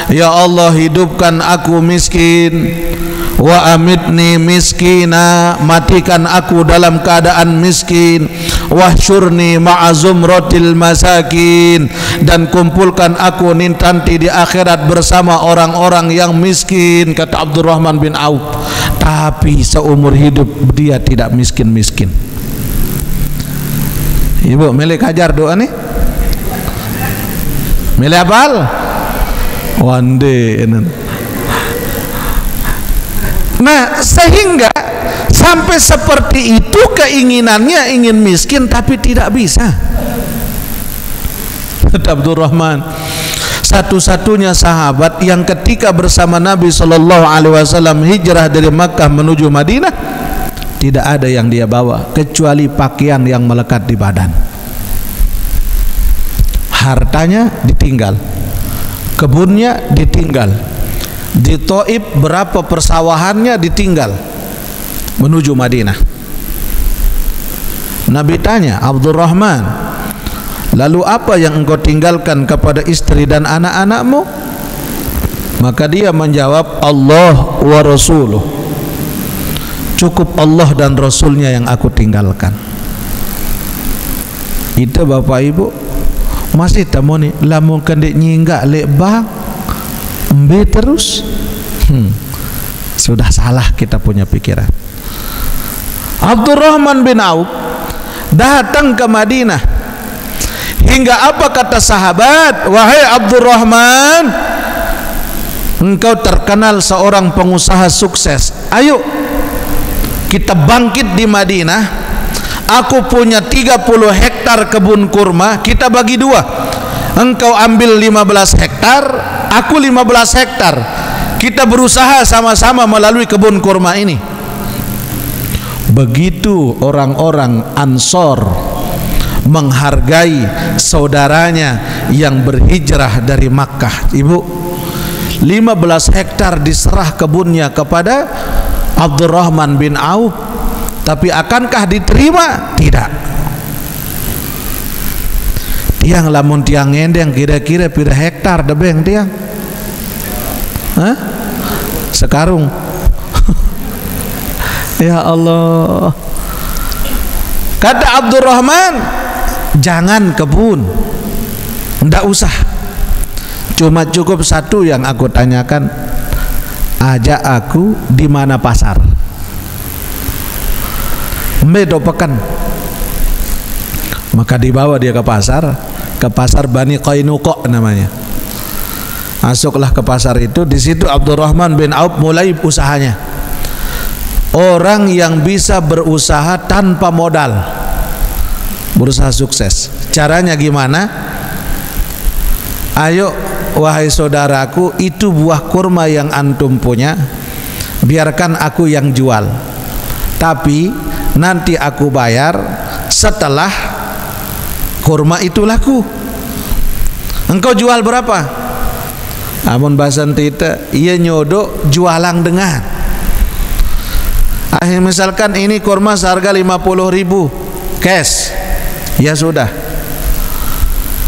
ya Allah hidupkan aku miskin, wa amitni miskina, matikan aku dalam keadaan miskin, wahsyurni ma'azumratil masakin, dan kumpulkan aku nanti di akhirat bersama orang-orang yang miskin. Kata Abdurrahman bin Auf, tapi seumur hidup dia tidak miskin-miskin. Ibu milih kajar doa nih, milih apal one day. Nah, sehingga sampai seperti itu keinginannya, ingin miskin tapi tidak bisa. Abdurrahman satu-satunya sahabat yang ketika bersama Nabi SAW hijrah dari Makkah menuju Madinah, tidak ada yang dia bawa kecuali pakaian yang melekat di badan. Hartanya ditinggal, kebunnya ditinggal, di Taif berapa persawahannya ditinggal, menuju Madinah. Nabi tanya, Abdurrahman, lalu apa yang engkau tinggalkan kepada istri dan anak-anakmu? Maka dia menjawab, Allah wa rasuluh, cukup Allah dan Rasulnya yang aku tinggalkan. Itu Bapak Ibu masih tamu ni lamun kendek nyinggak lek bang embe terus. Sudah salah kita punya pikiran. Abdurrahman bin Auf datang ke Madinah. Hingga apa kata sahabat? Wahai Abdurrahman, engkau terkenal seorang pengusaha sukses. Ayo kita bangkit di Madinah. Aku punya 30 hektar kebun kurma, kita bagi dua. Engkau ambil 15 hektar, aku 15 hektar. Kita berusaha sama-sama melalui kebun kurma ini. Begitu orang-orang Ansor menghargai saudaranya yang berhijrah dari Makkah. Ibu, 15 hektar diserah kebunnya kepada Abdurrahman bin Auf. Tapi akankah diterima? Tidak. Tiang lamun tiang endeng kira-kira pira hektar debeng tiang? Hah? Sekarung. Ya Allah. Kata Abdurrahman, jangan kebun, ndak usah. Cuma cukup satu yang aku tanyakan, ajak aku di mana pasar. Medo pekan. Maka dibawa dia ke pasar Bani Qainuqa namanya. Masuklah ke pasar itu, di situ Abdurrahman bin Auf mulai usahanya. Orang yang bisa berusaha tanpa modal, berusaha sukses. Caranya gimana? Ayo wahai saudaraku, itu buah kurma yang antum punya, biarkan aku yang jual. Tapi nanti aku bayar setelah kurma itu laku. Engkau jual berapa? Amun bahasan tita, ia nyodok jualang dengan. Misalkan ini kurma seharga 50.000 cash, ya sudah,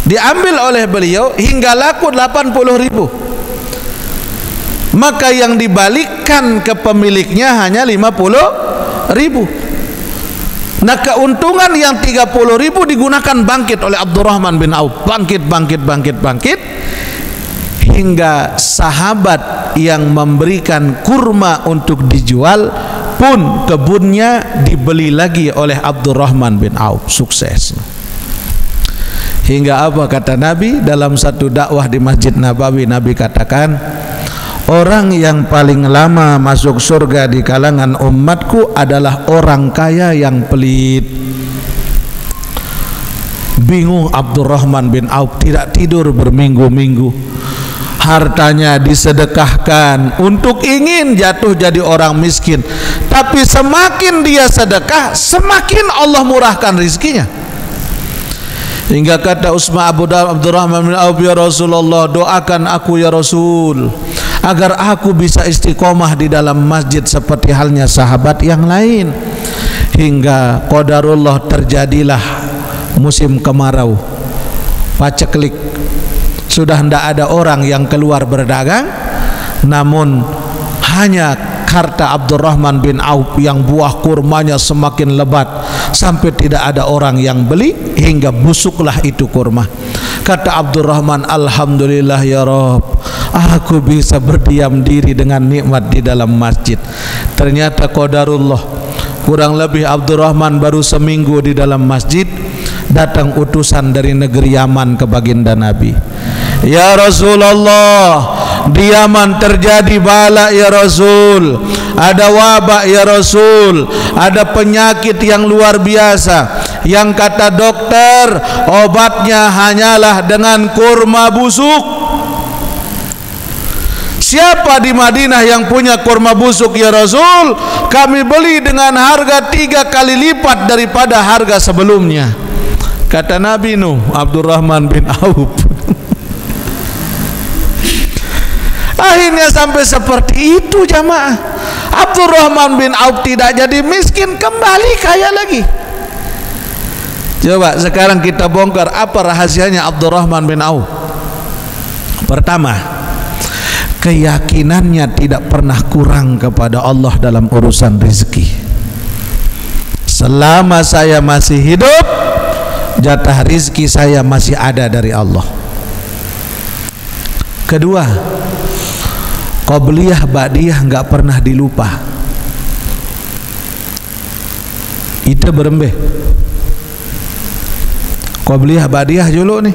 diambil oleh beliau hingga laku 80.000. Maka yang dibalikkan ke pemiliknya hanya 50.000. Nah, keuntungan yang 30.000 digunakan bangkit oleh Abdurrahman bin Auf, bangkit hingga sahabat yang memberikan kurma untuk dijual pun kebunnya dibeli lagi oleh Abdurrahman bin Auf. Sukses. Hingga apa kata Nabi dalam satu dakwah di Masjid Nabawi? Nabi katakan, orang yang paling lama masuk surga di kalangan umatku adalah orang kaya yang pelit. Bingung Abdurrahman bin Auf, tidak tidur berminggu-minggu. Hartanya disedekahkan untuk ingin jatuh jadi orang miskin. Tapi semakin dia sedekah, semakin Allah murahkan rizkinya. Hingga kata Abdurrahman bin Auf, ya Rasulullah, doakan aku ya Rasul, agar aku bisa istiqomah di dalam masjid seperti halnya sahabat yang lain. hingga qadarullah terjadilah musim kemarau. Paceklik, sudah tidak ada orang yang keluar berdagang, namun hanya harta Abdurrahman bin Auf yang buah kurmanya semakin lebat sampai tidak ada orang yang beli, hingga busuklah itu kurma. Kata Abdurrahman, alhamdulillah ya Rabb, aku bisa berdiam diri dengan nikmat di dalam masjid. Ternyata qadarullah, kurang lebih Abdurrahman baru seminggu di dalam masjid, datang utusan dari negeri Yaman ke baginda Nabi. Ya Rasulullah, di Yaman terjadi bala ya Rasul, ada wabak ya Rasul, ada penyakit yang luar biasa, yang kata dokter obatnya hanyalah dengan kurma busuk. Siapa di Madinah yang punya kurma busuk ya Rasul? Kami beli dengan harga 3 kali lipat daripada harga sebelumnya. Kata Nabi Nuh, Abdurrahman bin Auf. Akhirnya sampai seperti itu jamaah. Abdurrahman bin Auf tidak jadi miskin, kembali kaya lagi. Coba sekarang kita bongkar apa rahasianya Abdurrahman bin Auf. Pertama, keyakinannya tidak pernah kurang kepada Allah dalam urusan rezeki. Selama saya masih hidup, jatah rezeki saya masih ada dari Allah. Kedua, qabliyah ba'diyah enggak pernah dilupa. Itu berembeh. Qabliyah ba'diyah dulu nih.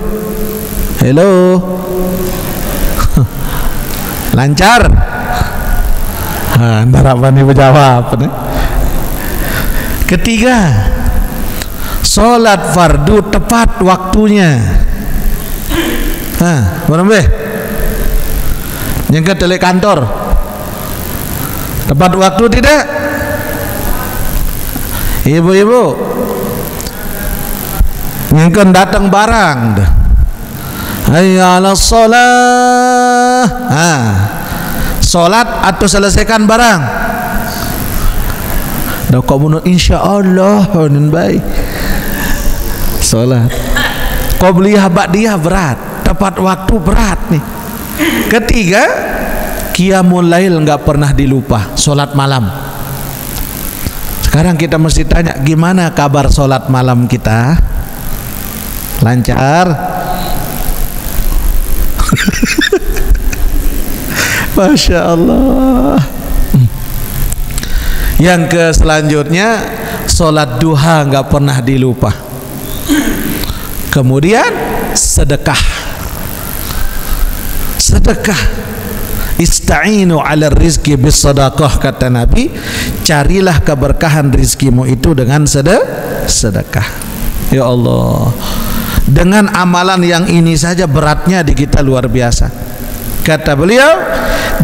Hello. Lancar. Ntar apa nih menjawab nih. Ketiga, sholat fardu tepat waktunya. Berembeh. Yang ke kantor tepat waktu tidak? Ibu-ibu yang kan datang barang dah. Hayya 'alas shalah. Salat atau selesaikan barang. Dah kau menurut insyaallah nun baik. Salat. Qabliyah ba'diyah berat, tepat waktu berat nih. Ketiga, qiyamul lail enggak pernah dilupa, salat malam. Sekarang kita mesti tanya, gimana kabar salat malam kita? Lancar? Masya Allah. Yang ke selanjutnya, salat duha enggak pernah dilupa. Kemudian sedekah. Sedekah, ista'inu 'ala rizki bis sadaqah, kata Nabi, carilah keberkahan rizkimu itu dengan sedekah. Ya Allah, dengan amalan yang ini saja beratnya di kita luar biasa. Kata beliau,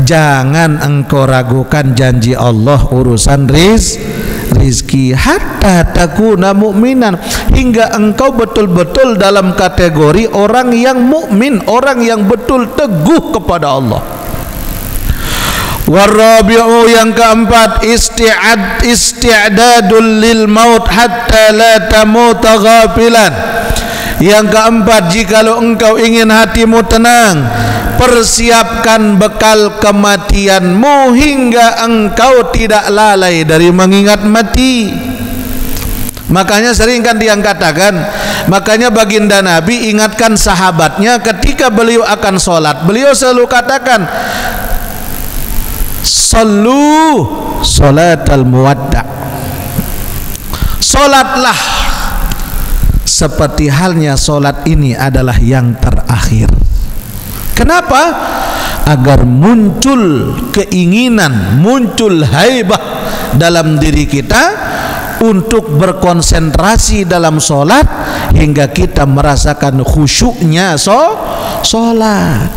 jangan engkau ragukan janji Allah urusan rizki hatta takuna mu'minan, hingga engkau betul-betul dalam kategori orang yang mukmin, orang yang betul teguh kepada Allah. Warabi'u, yang keempat, isti'dadul lil maut hatta la tamuta ghafilan. Yang keempat, jikalau engkau ingin hatimu tenang, persiapkan bekal kematianmu hingga engkau tidak lalai dari mengingat mati. Makanya sering kan dia katakan, makanya baginda Nabi ingatkan sahabatnya ketika beliau akan sholat, beliau selalu katakan, sallu sholatal muwadda', sholatlah seperti halnya sholat ini adalah yang terakhir. Kenapa? Agar muncul keinginan, muncul haibah dalam diri kita untuk berkonsentrasi dalam sholat hingga kita merasakan khusyuknya sholat.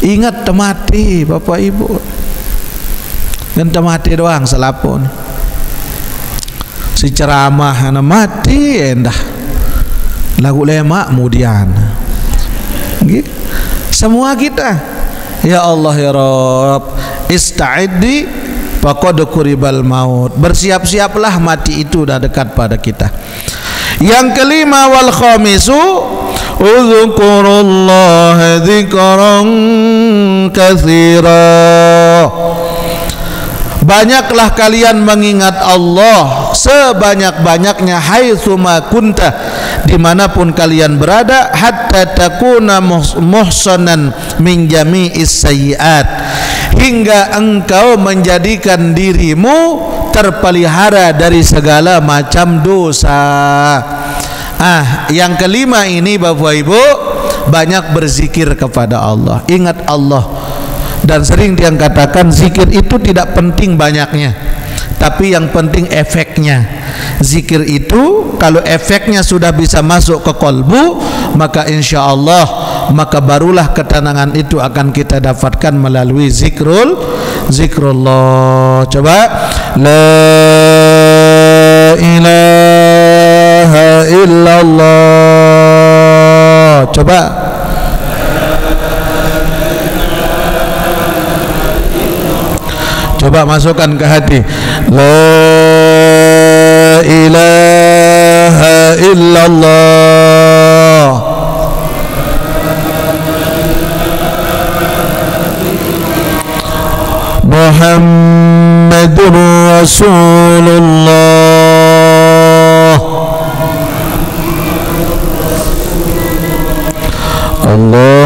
Ingat temati Bapak Ibu, dan temati doang selapun. Si ceramah mati endah, lagu lemak kemudian. Semua kita, ya Allah ya Rabb, ista'iddi faqad quribal maut. Bersiap-siaplah, mati itu dah dekat pada kita. Yang kelima, wal khamisu uzkurullaha dzikran katsira. Banyaklah kalian mengingat Allah sebanyak-banyaknya, haitsuma kunta, dimanapun kalian berada, hatta takuna muhsanan min jami'is sayyi'at, hingga engkau menjadikan dirimu terpelihara dari segala macam dosa. Yang kelima ini Bapak Ibu, banyak berzikir kepada Allah, ingat Allah. Dan sering dia katakan zikir itu tidak penting banyaknya, tapi yang penting efeknya. Zikir itu kalau efeknya sudah bisa masuk ke kolbu, maka insya Allah, maka barulah ketenangan itu akan kita dapatkan melalui zikrullah. Coba la ilaha illallah. Coba masukkan ke hati. La ilaha illallah. Muhammadur Rasulullah. Allah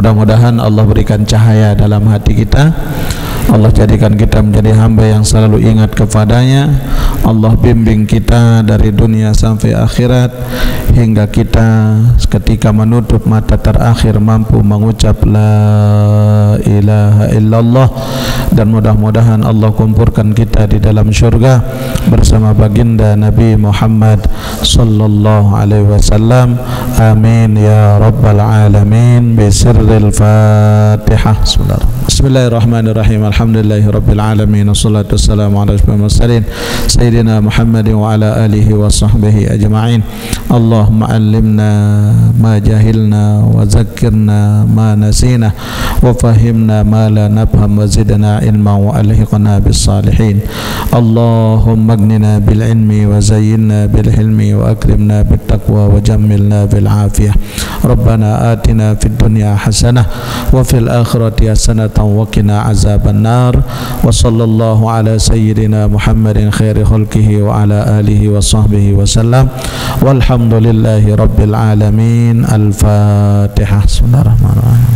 Mudah-mudahan Allah berikan cahaya dalam hati kita. Allah jadikan kita menjadi hamba yang selalu ingat kepadanya. Allah bimbing kita dari dunia sampai akhirat, hingga kita ketika menutup mata terakhir mampu mengucap la ilaha illallah. Dan mudah-mudahan Allah kumpulkan kita di dalam syurga bersama baginda Nabi Muhammad sallallahu alaihi wasallam. Amin ya rabbal alamin. Bisirril Fatihah. Bismillahirrahmanirrahim. Alhamdulillahi rabbil alamin. Wassalatu wassalamu ala asyrafil mursalin sayyidina Muhammadin wa ala alihi wa sahbihi ajma'in. Allahumma allimna ma jahilna wa zakkirna ma nasina wa fahimna ma la nafham wa zidna ilma wa alhiqna bis salihin. Allahumma aghnina bil ilmi wa zayyinna bil hilmi wa akrimna bit taqwa wa jammilna bil afiyah. Rabbana atina fid dunya hasanah wa fil akhirati hasanatan wa qina azaban nar. Wa sallallahu ala sayyidina Muhammadin khairi khalqihi wa ala alihi wa sahbihi wa sallam. Walhamdulillahi rabbil alamin. Al-Fatihah. Bismillahirrahmanirrahim.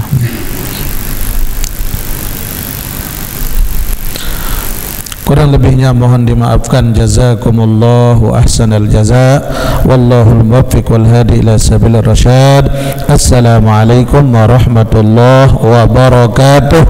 Kurang lebihnya mohon dimaafkan. Jazakumullahu ahsanal jazaa. Wallahul muwaffiq wal hadi ila sabilir rasyad. Assalamualaikum warahmatullahi wabarakatuh.